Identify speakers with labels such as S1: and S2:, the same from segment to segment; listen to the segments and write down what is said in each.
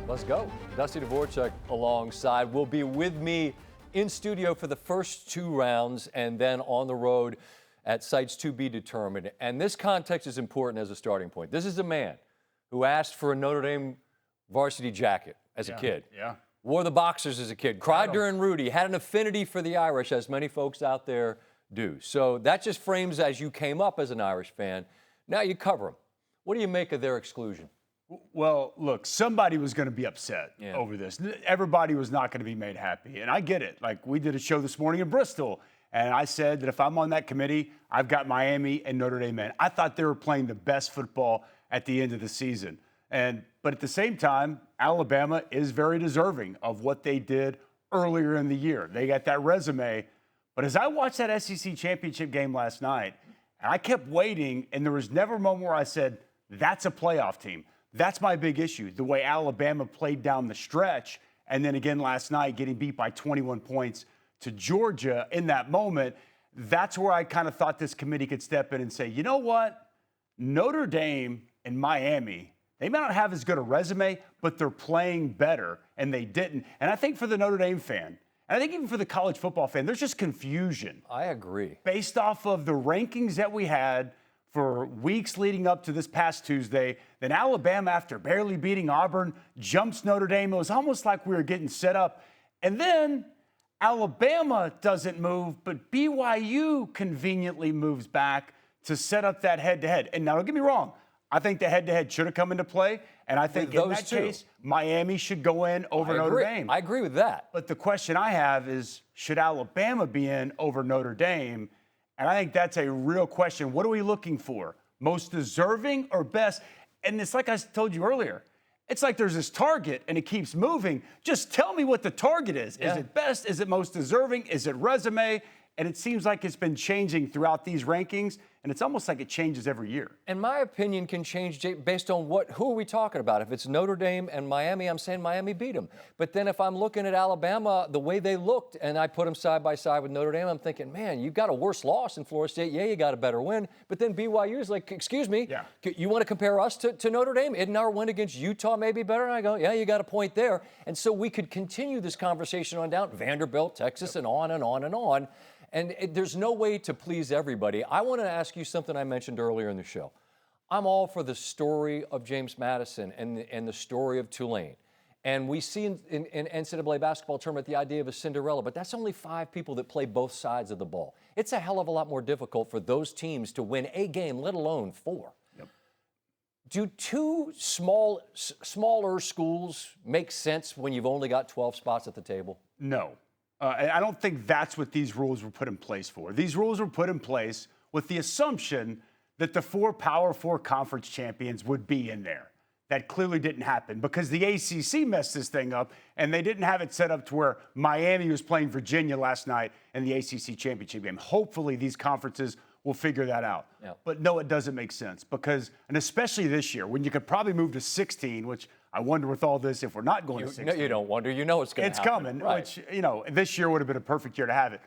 S1: Let's go. Dusty Dvoracek alongside will be with me in studio for the first two rounds and then on the road at sites to be determined. And this context is important as a starting point. This is a man who asked for a Notre Dame varsity jacket as a kid.
S2: Yeah.
S1: Wore the boxers as a kid. Cried during Rudy. Had an affinity for the Irish, as many folks out there do. So that just frames as you came up as an Irish fan. Now you cover them. What do you make of their exclusion?
S2: Well, look, somebody was going to be upset over this. Everybody was not going to be made happy. And I get it. Like, we did a show this morning in Bristol, and I said that if I'm on that committee, I've got Miami and Notre Dame in. I thought they were playing the best football at the end of the season. But at the same time, Alabama is very deserving of what they did earlier in the year. They got that resume. But as I watched that SEC championship game last night, and I kept waiting, and there was never a moment where I said, that's a playoff team. That's my big issue, the way Alabama played down the stretch, and then again last night getting beat by 21 points to Georgia in that moment. That's where I kind of thought this committee could step in and say, you know what? Notre Dame and Miami, they may not have as good a resume, but they're playing better, and they didn't. And I think for the Notre Dame fan, and I think even for the college football fan, there's just confusion.
S1: I agree.
S2: Based off of the rankings that we had for weeks leading up to this past Tuesday, then Alabama, after barely beating Auburn, jumps Notre Dame. It was almost like we were getting set up. And then Alabama doesn't move, but BYU conveniently moves back to set up that head-to-head. And now, don't get me wrong, I think the head-to-head should have come into play, and I think in that case, Miami should go in over Notre Dame.
S1: I agree with that.
S2: But the question I have is, should Alabama be in over Notre Dame? And I think that's a real question. What are we looking for? Most deserving or best? And it's like I told you earlier. It's like there's this target, and it keeps moving. Just tell me what the target is. Yeah. Is it best? Is it most deserving? Is it resume? And it seems like it's been changing throughout these rankings, and it's almost like it changes every year.
S1: And my opinion can change based on who are we talking about? If it's Notre Dame and Miami, I'm saying Miami beat them. But then if I'm looking at Alabama, the way they looked, and I put them side by side with Notre Dame, I'm thinking, man, you got a worse loss in Florida State. Yeah, you got a better win. But then BYU is like, excuse me, you want to compare us to Notre Dame? Isn't our win against Utah maybe better? And I go, yeah, you got a point there. And so we could continue this conversation on down. Vanderbilt, Texas, and on and on and on. And there's no way to please everybody. I want to ask you something I mentioned earlier in the show. I'm all for the story of James Madison and the story of Tulane. And we see in NCAA basketball tournament the idea of a Cinderella, but that's only 5 people that play both sides of the ball. It's a hell of a lot more difficult for those teams to win a game, let alone 4. Yep. Do 2 smaller schools make sense when you've only got 12 spots at the table?
S2: No. And I don't think that's what these rules were put in place for. These rules were put in place with the assumption that the 4 Power 4 conference champions would be in there. That clearly didn't happen because the ACC messed this thing up, and they didn't have it set up to where Miami was playing Virginia last night in the ACC championship game. Hopefully these conferences will figure that out. Yeah. But no, it doesn't make sense because, and especially this year, when you could probably move to 16, which I wonder with all this if we're not going to 16.
S1: No, you don't wonder. You know it's going to happen.
S2: It's coming, right. Which, you know, this year would have been a perfect year to have it.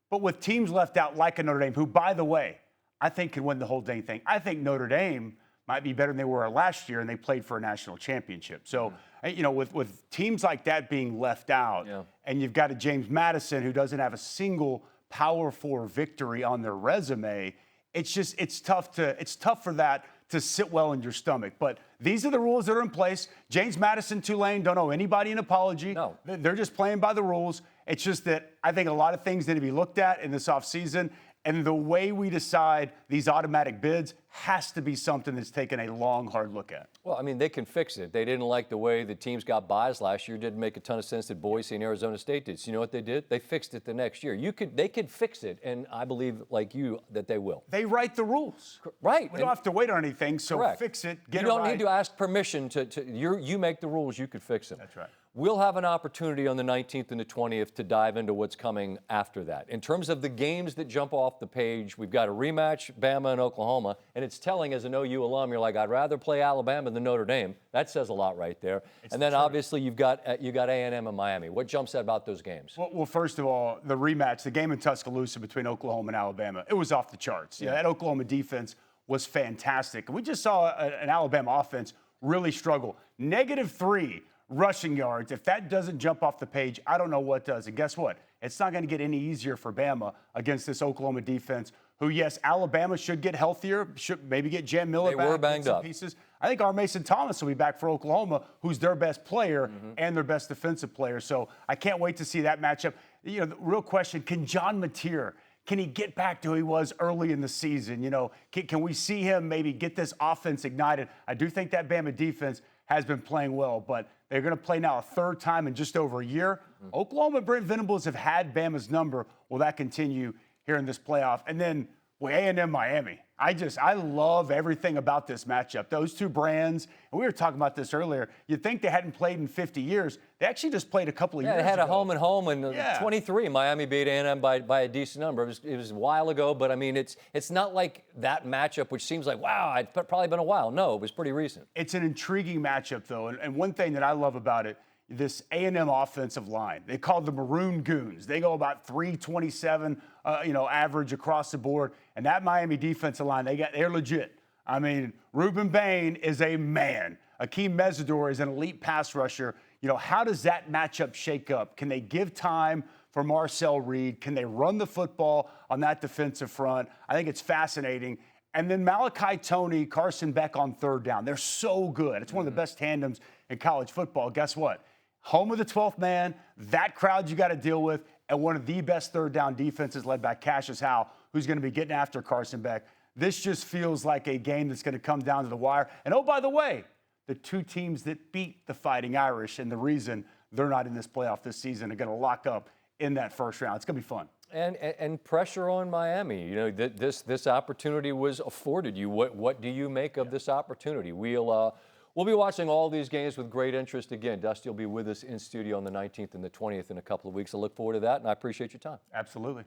S2: But with teams left out like a Notre Dame, who, by the way, I think can win the whole dang thing. I think Notre Dame might be better than they were last year, and they played for a national championship. So, you know, with teams like that being left out, and you've got a James Madison who doesn't have a single Power 4 victory on their resume, it's tough for that to sit well in your stomach. But these are the rules that are in place. James Madison, Tulane don't owe anybody an apology. No. They're just playing by the rules. It's just that I think a lot of things need to be looked at in this offseason. And the way we decide these automatic bids has to be something that's taken a long, hard look at.
S1: Well, I mean, they can fix it. They didn't like the way the teams got buys last year. Didn't make a ton of sense that Boise and Arizona State did. So you know what they did? They fixed it the next year. They could fix it, and I believe, like you, that they will.
S2: They write the rules.
S1: Right.
S2: We don't have to wait on anything, so fix it, get it right.
S1: You don't need to ask permission you make the rules, you could fix them.
S2: That's right.
S1: We'll have an opportunity on the 19th and the 20th to dive into what's coming after that. In terms of the games that jump off the page, we've got a rematch, Bama and Oklahoma, and it's telling as an OU alum, you're like, I'd rather play Alabama than Notre Dame. That says a lot right there. And then obviously you've got A&M and Miami. What jumps out about those games?
S2: Well, first of all, the rematch, the game in Tuscaloosa between Oklahoma and Alabama, it was off the charts. Yeah, that Oklahoma defense was fantastic. And we just saw an Alabama offense really struggle. -3 rushing yards. If that doesn't jump off the page, I don't know what does. And guess what? It's not going to get any easier for Bama against this Oklahoma defense, who, yes, Alabama should get healthier, should maybe get Jan Miller back.
S1: They were banged up.
S2: Pieces. I think our Mason Thomas will be back for Oklahoma, who's their best player and their best defensive player. So I can't wait to see that matchup. You know, the real question, can John Mateer, can he get back to who he was early in the season? You know, can we see him maybe get this offense ignited? I do think that Bama defense has been playing well, but they're going to play now a third time in just over a year. Oklahoma and Brent Venables have had Bama's number. Will that continue here in this playoff? And then A&M Miami. I love everything about this matchup. Those two brands, and we were talking about this earlier, you'd think they hadn't played in 50 years. They actually just played a couple of years ago.
S1: Yeah, they had a home and home in 23. Miami beat A&M by a decent number. It was a while ago, but I mean, it's not like that matchup, which seems like, wow, it's probably been a while. No, it was pretty recent.
S2: It's an intriguing matchup, though, and one thing that I love about it, this A&M offensive line, they call the Maroon Goons. They go about 327, average across the board. And that Miami defensive line, they're legit. I mean, Ruben Bain is a man. Akeem Mesidor is an elite pass rusher. You know, how does that matchup shake up? Can they give time for Marcel Reed? Can they run the football on that defensive front? I think it's fascinating. And then Malachi Toney, Carson Beck on third down. They're so good. It's one of the best tandems in college football. Guess what? Home of the 12th man, that crowd you got to deal with, and one of the best third down defenses led by Cassius Howe, who's going to be getting after Carson Beck. This just feels like a game that's going to come down to the wire. And oh, by the way, the two teams that beat the Fighting Irish and the reason they're not in this playoff this season are going to lock up in that first round. It's going to be fun.
S1: And pressure on Miami. You know, this opportunity was afforded you. What do you make of this opportunity? We'll be watching all these games with great interest. Again, Dusty will be with us in studio on the 19th and the 20th in a couple of weeks. I look forward to that, and I appreciate your time.
S2: Absolutely.